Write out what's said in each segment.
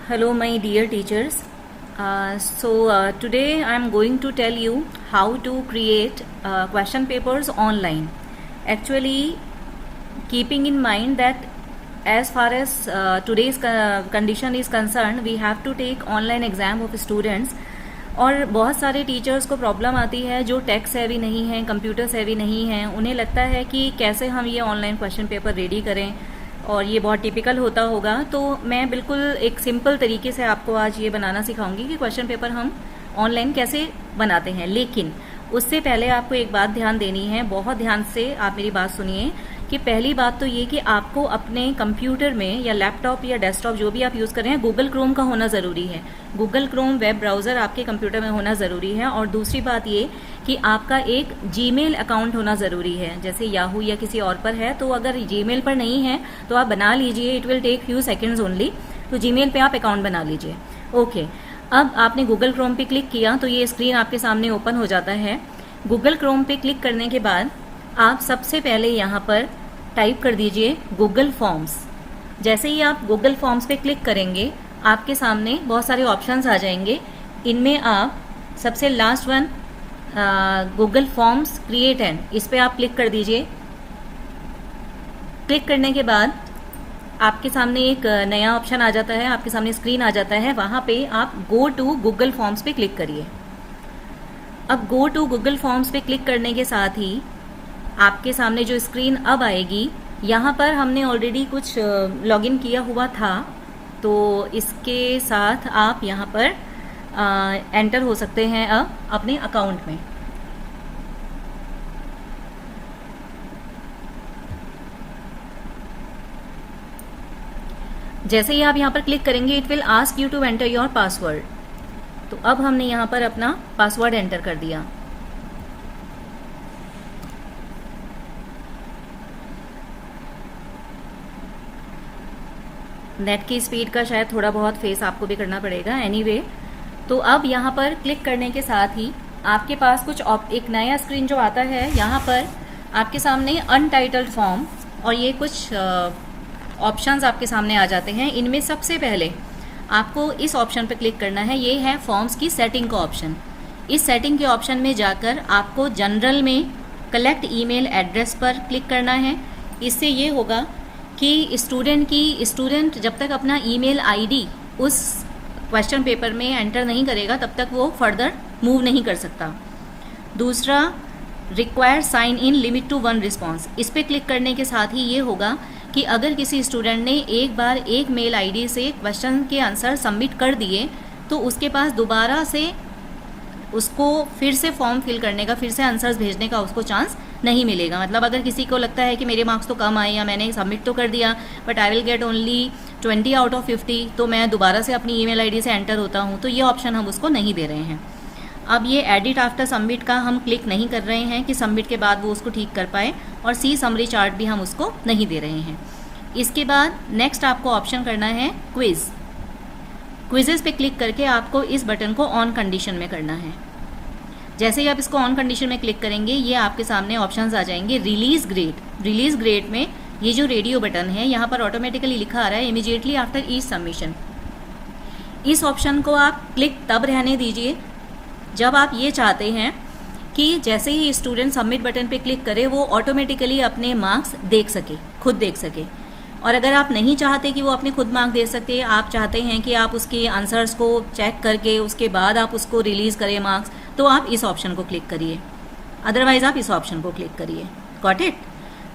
Hello, my dear teachers. Today I am going to tell you how to create question papers online. Actually, keeping in mind that as far as today's condition is concerned, we have to take online exam of students. और बहुत सारे teachers को problem आती है जो tech savvy नहीं हैं, computer सेवी नहीं हैं. उन्हें लगता है कि कैसे हम ये ऑनलाइन क्वेश्चन पेपर रेडी करें, और ये बहुत टिपिकल होता होगा. तो मैं बिल्कुल एक सिंपल तरीके से आपको आज ये बनाना सिखाऊंगी कि क्वेश्चन पेपर हम ऑनलाइन कैसे बनाते हैं. लेकिन उससे पहले आपको एक बात ध्यान देनी है, बहुत ध्यान से आप मेरी बात सुनिए. कि पहली बात तो ये कि आपको अपने कंप्यूटर में या लैपटॉप या डेस्कटॉप जो भी आप यूज़ कर रहे हैं, गूगल क्रोम का होना ज़रूरी है. गूगल क्रोम वेब ब्राउज़र आपके कंप्यूटर में होना ज़रूरी है. और दूसरी बात ये कि आपका एक जीमेल अकाउंट होना ज़रूरी है. जैसे याहू या किसी और पर है, तो अगर जीमेल पर नहीं है तो आप बना लीजिए. It will take few seconds only. तो जीमेल पे आप अकाउंट बना लीजिए. ओके, अब आपने गूगल क्रोम पे क्लिक किया तो ये स्क्रीन आपके सामने ओपन हो जाता है. गूगल क्रोम पे क्लिक करने के बाद आप सबसे पहले यहाँ पर टाइप कर दीजिए गूगल फॉर्म्स. जैसे ही आप गूगल फॉर्म्स पे क्लिक करेंगे आपके सामने बहुत सारे ऑप्शंस आ जाएंगे. इनमें आप सबसे last one Google forms create and, इस पे आप क्लिक कर दीजिए. क्लिक करने के बाद आपके सामने एक नया ऑप्शन आ जाता है, आपके सामने स्क्रीन आ जाता है. वहाँ पे आप गो टू गूगल फॉर्म्स पे क्लिक करिए. अब गो टू गूगल फॉर्म्स पे क्लिक करने के साथ ही आपके सामने जो स्क्रीन अब आएगी, यहाँ पर हमने ऑलरेडी कुछ लॉगिन किया हुआ था, तो इसके साथ आप यहाँ पर एंटर हो सकते हैं अब अपने अकाउंट में. जैसे ही आप यहाँ पर क्लिक करेंगे it will ask you to enter your password. तो अब हमने यहाँ पर अपना पासवर्ड एंटर कर दिया. नेट की स्पीड का शायद थोड़ा बहुत फेस आपको भी करना पड़ेगा. एनीवे, तो अब यहाँ पर क्लिक करने के साथ ही आपके पास कुछ एक नया स्क्रीन जो आता है, यहाँ पर आपके सामने अनटाइटल्ड फॉर्म और ये कुछ ऑप्शंस आपके सामने आ जाते हैं. इनमें सबसे पहले आपको इस ऑप्शन पर क्लिक करना है. ये है फॉर्म्स की सेटिंग का ऑप्शन. इस सेटिंग के ऑप्शन में जाकर आपको जनरल में कलेक्ट ईमेल एड्रेस पर क्लिक करना है. इससे ये होगा कि स्टूडेंट जब तक अपना ईमेल आईडी उस क्वेश्चन पेपर में एंटर नहीं करेगा तब तक वो फर्दर मूव नहीं कर सकता. दूसरा, require sign in limit to 1 response. इस पर क्लिक करने के साथ ही ये होगा कि अगर किसी स्टूडेंट ने एक बार एक मेल आईडी से क्वेश्चन के आंसर सबमिट कर दिए तो उसके पास दोबारा से उसको फिर से फॉर्म फिल करने का, फिर से आंसर्स भेजने का उसको चांस नहीं मिलेगा. मतलब अगर किसी को लगता है कि मेरे मार्क्स तो कम आए या मैंने सबमिट तो कर दिया but I will get only 20 out of 50, तो मैं दोबारा से अपनी ईमेल आईडी से एंटर होता हूँ, तो ये ऑप्शन हम उसको नहीं दे रहे हैं. अब ये एडिट आफ्टर सबमिट का हम क्लिक नहीं कर रहे हैं कि सबमिट के बाद वो उसको ठीक कर पाए, और सी समरी चार्ट भी हम उसको नहीं दे रहे हैं. इसके बाद नेक्स्ट आपको ऑप्शन करना है क्विज़. क्विजेस पे क्लिक करके आपको इस बटन को ऑन कंडीशन में करना है. जैसे ही आप इसको ऑन कंडीशन में क्लिक करेंगे ये आपके सामने ऑप्शंस आ जाएंगे. Release grade. रिलीज ग्रेड में ये जो रेडियो बटन है यहाँ पर ऑटोमेटिकली लिखा आ रहा है इमीडिएटली आफ्टर ईच सबमिशन. इस ऑप्शन को आप क्लिक तब रहने दीजिए जब आप ये चाहते हैं कि जैसे ही स्टूडेंट सबमिट बटन पे क्लिक करे वो ऑटोमेटिकली अपने मार्क्स देख सके, खुद देख सके. और अगर आप नहीं चाहते कि वो अपने खुद मार्क्स दे सके, आप चाहते हैं कि आप उसके आंसर्स को चेक करके उसके बाद आप उसको रिलीज़ करें मार्क्स, तो आप इस ऑप्शन को क्लिक करिए. अदरवाइज आप इस ऑप्शन को क्लिक करिए. Got it.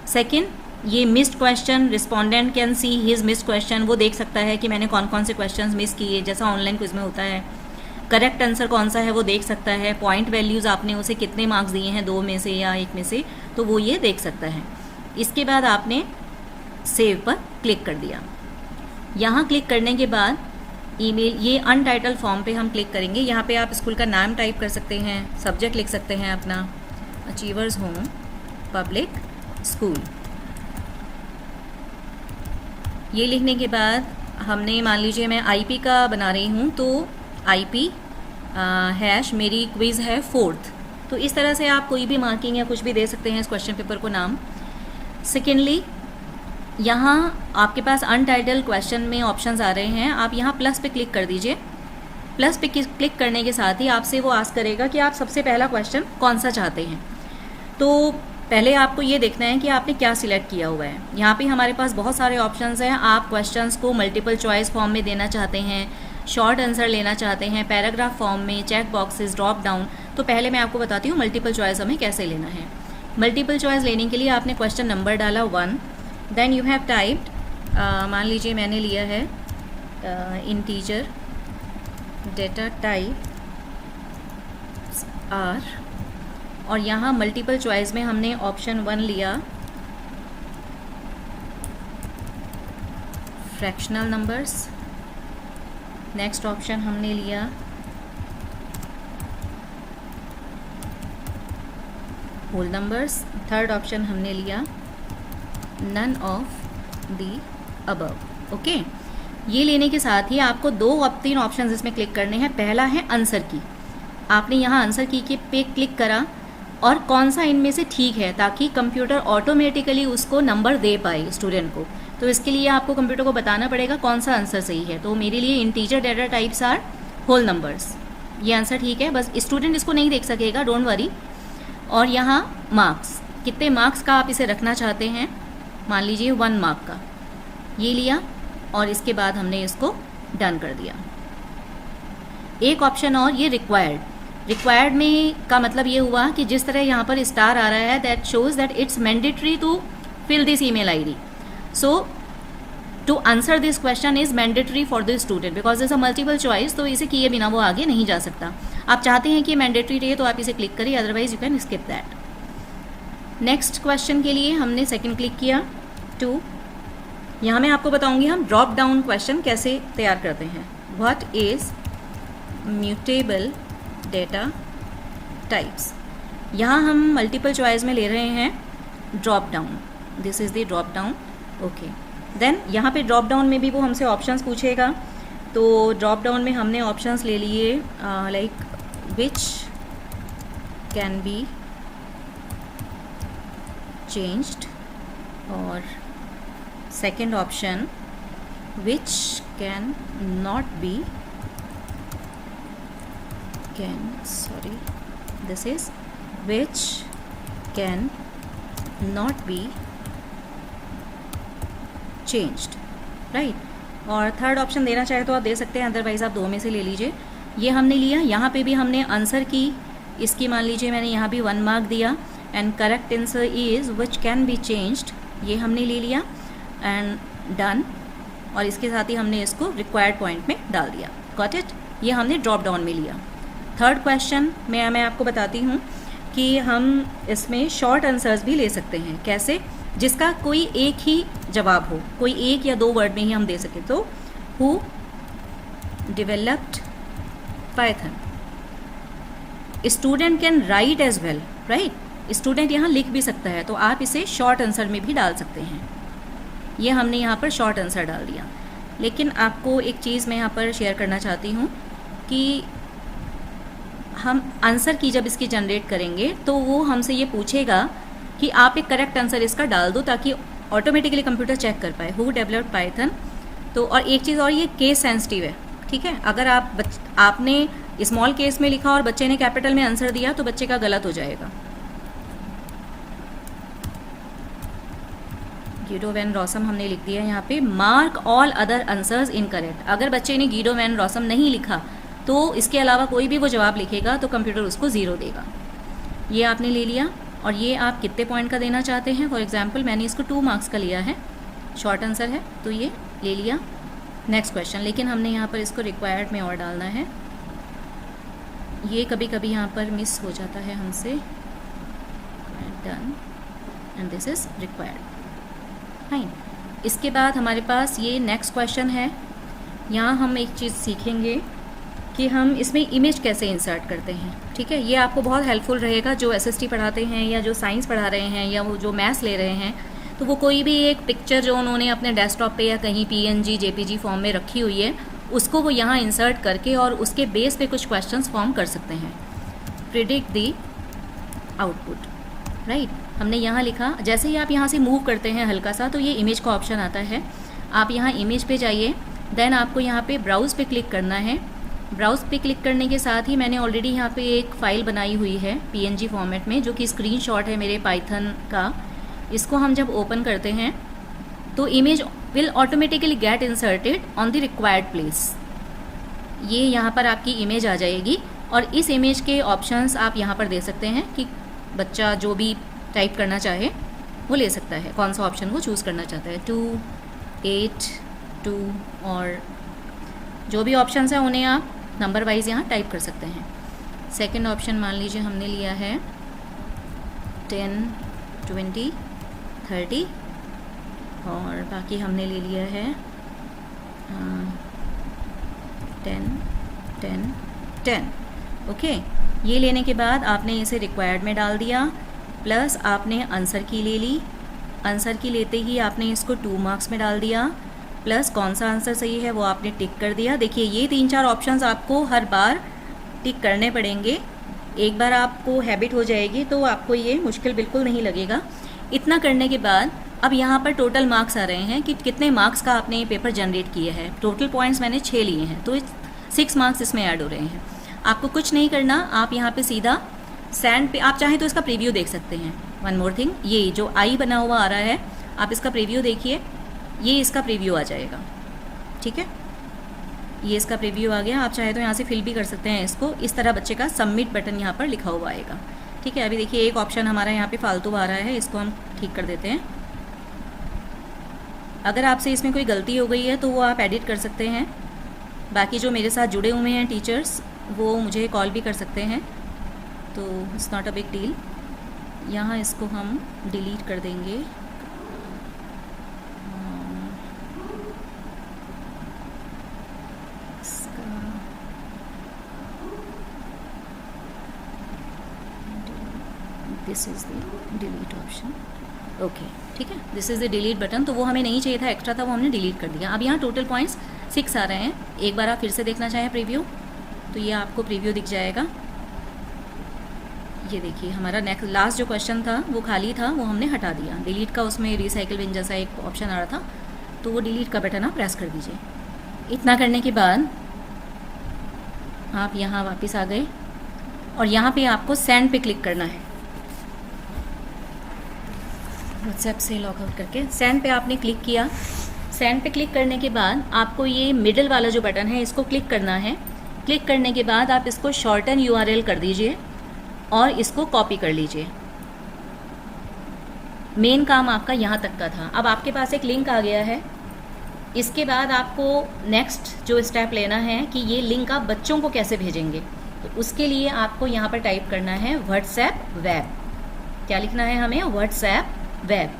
सेकेंड, ये missed question, respondent can see his missed question. वो देख सकता है कि मैंने कौन कौन से क्वेश्चंस मिस किए, जैसा ऑनलाइन क्विज में होता है. करेक्ट आंसर कौन सा है वो देख सकता है. पॉइंट वैल्यूज़ आपने उसे कितने मार्क्स दिए हैं, 2 में से या 1 में से, तो वो ये देख सकता है. इसके बाद आपने सेव पर क्लिक कर दिया. यहाँ क्लिक करने के बाद ईमेल, ये अनटाइटल्ड फॉर्म पे हम क्लिक करेंगे. यहाँ पे आप स्कूल का नाम टाइप कर सकते हैं, सब्जेक्ट लिख सकते हैं अपना, अचीवर्स होम पब्लिक स्कूल. ये लिखने के बाद हमने, मान लीजिए मैं आईपी का बना रही हूँ, तो आईपी हैश मेरी क्विज़ है 4th. तो इस तरह से आप कोई भी मार्किंग या कुछ भी दे सकते हैं इस क्वेश्चन पेपर को नाम. सेकेंडली, यहाँ आपके पास अनटाइटल्ड क्वेश्चन में ऑप्शंस आ रहे हैं, आप यहाँ प्लस पे क्लिक कर दीजिए। प्लस पे क्लिक करने के साथ ही आपसे वो आस्क करेगा कि आप सबसे पहला क्वेश्चन कौन सा चाहते हैं। तो पहले आपको ये देखना है कि आपने क्या सिलेक्ट किया हुआ है। यहाँ पे हमारे पास बहुत सारे ऑप्शंस हैं। आप क्वेश्चंस को मल्टीपल चॉइस फॉर्म में देना चाहते हैं, शॉर्ट आंसर लेना चाहते हैं, पैराग्राफ फॉर्म में, चेक बॉक्सेस, ड्रॉप डाउन। तो पहले मैं आपको बताती हूँ मल्टीपल चॉइस हमें कैसे लेना है। मल्टीपल चॉइस लेने के लिए आपने क्वेश्चन नंबर डाला 1, देन यू हैव टाइप्ड, मान लीजिए मैंने लिया है इंटीजर डेटा टाइप आर, और यहाँ मल्टीपल चॉइस में हमने ऑप्शन 1 लिया फ्रैक्शनल नंबर्स। नेक्स्ट ऑप्शन हमने लिया होल नंबर्स। थर्ड ऑप्शन हमने लिया none of the above. Okay, ये लेने के साथ ही आपको 3 ऑप्शंस इसमें क्लिक करने हैं। पहला है आंसर की। आपने यहाँ आंसर की के पे क्लिक करा और कौन सा इनमें से ठीक है, ताकि कंप्यूटर ऑटोमेटिकली उसको नंबर दे पाए स्टूडेंट को। तो इसके लिए आपको कंप्यूटर को बताना पड़ेगा कौन सा आंसर सही है। तो मेरे लिए integer data types are whole numbers, ये आंसर ठीक है। बस स्टूडेंट इसको नहीं देख सकेगा, डोंट वरी। और यहाँ मार्क्स, कितने मार्क्स का आप इसे रखना चाहते हैं, मान लीजिए 1 मार्क का, ये लिया और इसके बाद हमने इसको डन कर दिया। एक ऑप्शन और, ये रिक्वायर्ड में का मतलब ये हुआ कि जिस तरह यहाँ पर स्टार आ रहा है, that shows that it's mandatory to fill this email ID. So to answer this question is mandatory for the student because is a multiple choice, तो इसे किए बिना वो आगे नहीं जा सकता। आप चाहते हैं कि मैंडेटरी रहे तो आप इसे क्लिक करिए, otherwise you can skip that. Next question के लिए हमने सेकंड क्लिक किया 2। यहाँ मैं आपको बताऊंगी हम ड्रॉप डाउन क्वेश्चन कैसे तैयार करते हैं। What is mutable data types. यहाँ हम मल्टीपल चॉइस में ले रहे हैं drop down, this is the drop down. Okay, then यहाँ पे ड्रॉप डाउन में भी वो हमसे ऑप्शंस पूछेगा। तो ड्रॉप डाउन में हमने ऑप्शंस ले लिए like which can be changed, और second option which can not be this is which can not be changed, right। और थर्ड ऑप्शन देना चाहे तो आप दे सकते हैं, अदरवाइज आप 2 में से ले लीजिए। ये हमने लिया। यहाँ पे भी हमने आंसर की, इसकी मान लीजिए मैंने यहाँ भी 1 मार्क दिया, and correct answer is which can be changed, ये हमने ले लिया एंड डन। और इसके साथ ही हमने इसको रिक्वायर्ड पॉइंट में डाल दिया। गॉट इट, ये हमने ड्रॉप डाउन में लिया। थर्ड क्वेश्चन में मैं आपको बताती हूँ कि हम इसमें शॉर्ट आंसर्स भी ले सकते हैं। कैसे, जिसका कोई एक ही जवाब हो, कोई 1 या 2 वर्ड में ही हम दे सकें। तो who developed Python, student can write as well, right. Student यहाँ लिख भी सकता है, तो आप इसे शॉर्ट आंसर में भी डाल सकते हैं। ये हमने यहाँ पर शॉर्ट आंसर डाल दिया। लेकिन आपको एक चीज़ मैं यहाँ पर शेयर करना चाहती हूँ कि हम आंसर की जब इसकी जनरेट करेंगे तो वो हमसे ये पूछेगा कि आप एक करेक्ट आंसर इसका डाल दो, ताकि ऑटोमेटिकली कंप्यूटर चेक कर पाए हु डेवलप्ड पाइथन। तो और एक चीज़ और, ये केस सेंसिटिव है, ठीक है। अगर आपने स्मॉल केस में लिखा और बच्चे ने कैपिटल में आंसर दिया तो बच्चे का गलत हो जाएगा। गीडो वैन रॉसम हमने लिख दिया यहाँ पे। Mark all other answers incorrect. अगर बच्चे ने गीडो वैन रॉसम नहीं लिखा तो इसके अलावा कोई भी वो जवाब लिखेगा तो कंप्यूटर उसको 0 देगा। ये आपने ले लिया। और ये आप कितने पॉइंट का देना चाहते हैं। फॉर एग्जांपल मैंने इसको 2 मार्क्स का लिया है, शॉर्ट आंसर है, तो ये ले लिया। नेक्स्ट क्वेश्चन, लेकिन हमने यहाँ पर इसको रिक्वायर्ड में और डालना है। ये कभी कभी यहाँ पर मिस हो जाता है हमसे। Done, and this is required, fine. इसके बाद हमारे पास ये नेक्स्ट क्वेश्चन है। यहाँ हम एक चीज़ सीखेंगे कि हम इसमें इमेज कैसे इंसर्ट करते हैं, ठीक है। ये आपको बहुत हेल्पफुल रहेगा जो एसएसटी पढ़ाते हैं या जो साइंस पढ़ा रहे हैं या वो जो मैथ्स ले रहे हैं। तो वो कोई भी एक पिक्चर जो उन्होंने अपने डेस्कटॉप पे या कहीं PNG JPG फॉर्म में रखी हुई है, उसको वो यहाँ इंसर्ट करके और उसके बेस पे कुछ क्वेश्चंस फॉर्म कर सकते हैं। Predict the output, right. हमने यहाँ लिखा, जैसे ही आप यहाँ से मूव करते हैं हल्का सा तो ये इमेज का ऑप्शन आता है। आप यहाँ इमेज पे जाइए, देन आपको यहाँ पे ब्राउज़ पे क्लिक करना है। ब्राउज़ पे क्लिक करने के साथ ही मैंने ऑलरेडी यहाँ पे एक फ़ाइल बनाई हुई है PNG फॉर्मेट में, जो कि स्क्रीनशॉट है मेरे पाइथन का। इसको हम जब ओपन करते हैं तो image will automatically gate inserted on the required place. ये यहाँ पर आपकी इमेज आ जाएगी और इस इमेज के ऑप्शंस आप यहाँ पर दे सकते हैं कि बच्चा जो भी टाइप करना चाहे वो ले सकता है, कौन सा ऑप्शन वो चूज़ करना चाहता है, 2, 8, 2 और जो भी ऑप्शंस हैं उन्हें आप नंबर वाइज यहाँ टाइप कर सकते हैं। सेकंड ऑप्शन मान लीजिए हमने लिया है 10, 20, 30 और बाकी हमने ले लिया है 10, 10, 10। ओके, ये लेने के बाद आपने इसे रिक्वायर्ड में डाल दिया, प्लस आपने आंसर की ले ली। आंसर की लेते ही आपने इसको 2 मार्क्स में डाल दिया, प्लस कौन सा आंसर सही है वो आपने टिक कर दिया। देखिए ये 3-4 ऑप्शंस आपको हर बार टिक करने पड़ेंगे। एक बार आपको हैबिट हो जाएगी तो आपको ये मुश्किल बिल्कुल नहीं लगेगा। इतना करने के बाद अब यहाँ पर टोटल मार्क्स आ रहे हैं कि कितने मार्क्स का आपने ये पेपर जनरेट किया है। टोटल पॉइंट्स मैंने 6 लिए हैं तो 6 मार्क्स इसमें ऐड हो रहे हैं। आपको कुछ नहीं करना, आप यहाँ पे सीधा सेंड पे, आप चाहें तो इसका प्रीव्यू देख सकते हैं। वन मोर थिंग, ये जो आई बना हुआ आ रहा है आप इसका प्रीव्यू देखिए, ये इसका प्रीव्यू आ जाएगा। ठीक है, ये इसका प्रीव्यू आ गया। आप चाहे तो यहाँ से फिल भी कर सकते हैं इसको। इस तरह बच्चे का सबमिट बटन यहाँ पर लिखा हुआ आएगा। ठीक है, अभी देखिए एक ऑप्शन हमारा यहाँ पे फालतू आ रहा है, इसको हम ठीक कर देते हैं। अगर आपसे इसमें कोई गलती हो गई है तो वो आप एडिट कर सकते हैं। बाकी जो मेरे साथ जुड़े हुए हैं टीचर्स वो मुझे कॉल भी कर सकते हैं, तो it's not a big deal. यहाँ इसको हम डिलीट कर देंगे। This is the delete option. Okay, ठीक है, this is the delete button. तो वो हमें नहीं चाहिए था, एक्स्ट्रा था, वो हमने डिलीट कर दिया। अब यहाँ टोटल पॉइंट्स 6 आ रहे हैं। एक बार आप फिर से देखना चाहें प्रीव्यू तो ये आपको प्रीव्यू दिख जाएगा। ये देखिए हमारा नेक्स्ट लास्ट जो क्वेश्चन था वो खाली था, वो हमने हटा दिया। डिलीट का उसमें रिसाइकिल बिन जैसा एक ऑप्शन आ रहा था, तो वो डिलीट का बटन आप प्रेस कर दीजिए। इतना करने के बाद आप यहाँ वापस आ गए और यहाँ पे आपको सेंड पे क्लिक करना है। व्हाट्सएप से लॉग आउट करके सेंड पे आपने क्लिक किया। सेंड पे क्लिक करने के बाद आपको ये मिडिल वाला जो बटन है इसको क्लिक करना है। क्लिक करने के बाद आप इसको शॉर्टन URL कर दीजिए और इसको कॉपी कर लीजिए। मेन काम आपका यहाँ तक का था। अब आपके पास एक लिंक आ गया है। इसके बाद आपको नेक्स्ट जो स्टेप लेना है कि ये लिंक आप बच्चों को कैसे भेजेंगे, तो उसके लिए आपको यहाँ पर टाइप करना है व्हाट्सएप वेब। क्या लिखना है हमें? WhatsApp web.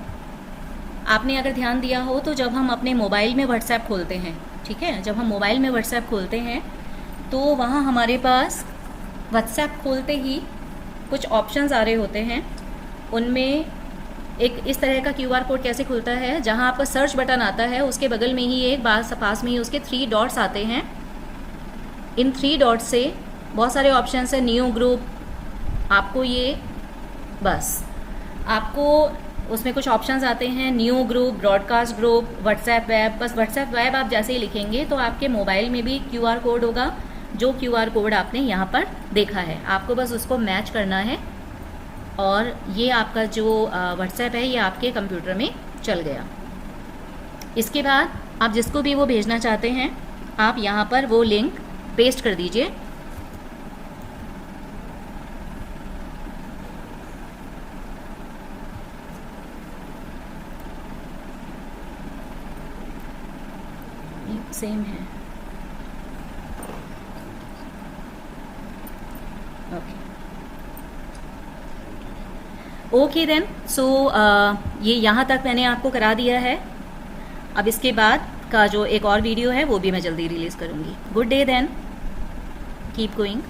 आपने अगर ध्यान दिया हो तो जब हम अपने मोबाइल में व्हाट्सएप खोलते हैं, ठीक है, जब हम मोबाइल में व्हाट्सएप खोलते हैं तो वहाँ हमारे पास व्हाट्सएप खोलते ही कुछ ऑप्शंस आ रहे होते हैं। उनमें एक इस तरह का QR कोड कैसे खुलता है, जहाँ आपका सर्च बटन आता है उसके बगल में ही एक पास में ही उसके 3 डॉट्स आते हैं। इन 3 डॉट्स से बहुत सारे ऑप्शंस हैं। न्यू ग्रुप, आपको ये बस आपको उसमें कुछ ऑप्शंस आते हैं, new group, broadcast group, WhatsApp web. बस व्हाट्सएप वेब आप जैसे ही लिखेंगे तो आपके मोबाइल में भी QR कोड होगा, जो QR कोड आपने यहाँ पर देखा है। आपको बस उसको मैच करना है और ये आपका जो व्हाट्सएप है ये आपके कंप्यूटर में चल गया। इसके बाद आप जिसको भी वो भेजना चाहते हैं आप यहाँ पर वो लिंक पेस्ट कर दीजिए। सेम है। ओके देन, सो ये यहाँ तक मैंने आपको करा दिया है। अब इसके बाद का जो एक और वीडियो है वो भी मैं जल्दी रिलीज़ करूँगी। Good day then, keep going.